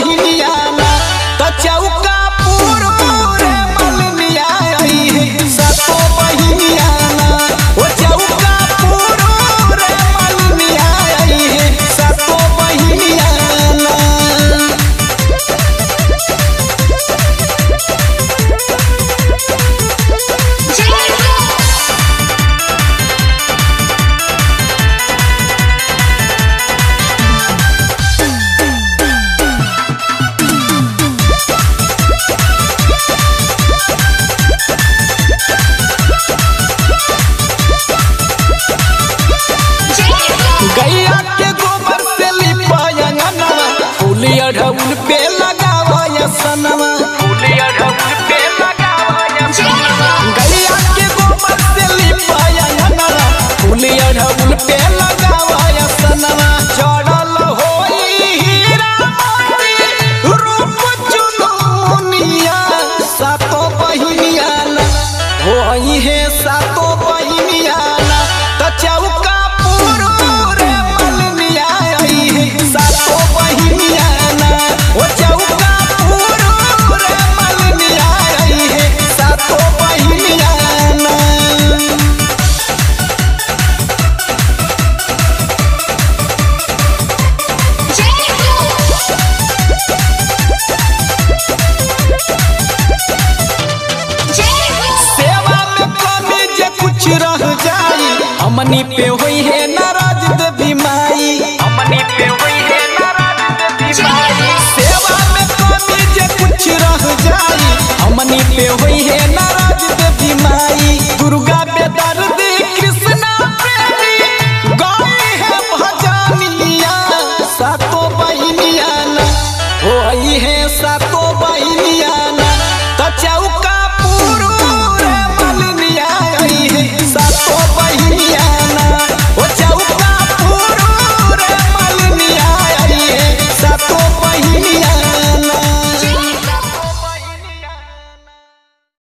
बहिनिया ना तो चौका पूरे मलनिया आई है सातो बहिनिया ना ओ चौका पूरे मलनिया आई है सातो बहिनिया ना। गैया के गोबर से लिपाया अंगनवा फूलिया ढउल पे लगावा या सनवा फूलिया ढउल पे लगावा या सनवा गैया के गोबर से लिपाया अंगनवा फूलिया ढउल पे लगावा या सनवा चढ़ल होई हीरा मोती रूप चुनमुनिया सातो बहिनिया ना होई है सातो बहिनिया ना तो चौका सातो बहिनिया ना ओ चौका पूरे मलनिया आई है सातो बहिनिया ना। सेवा में कमी जे कुछ रह जाई हमनी पे होई है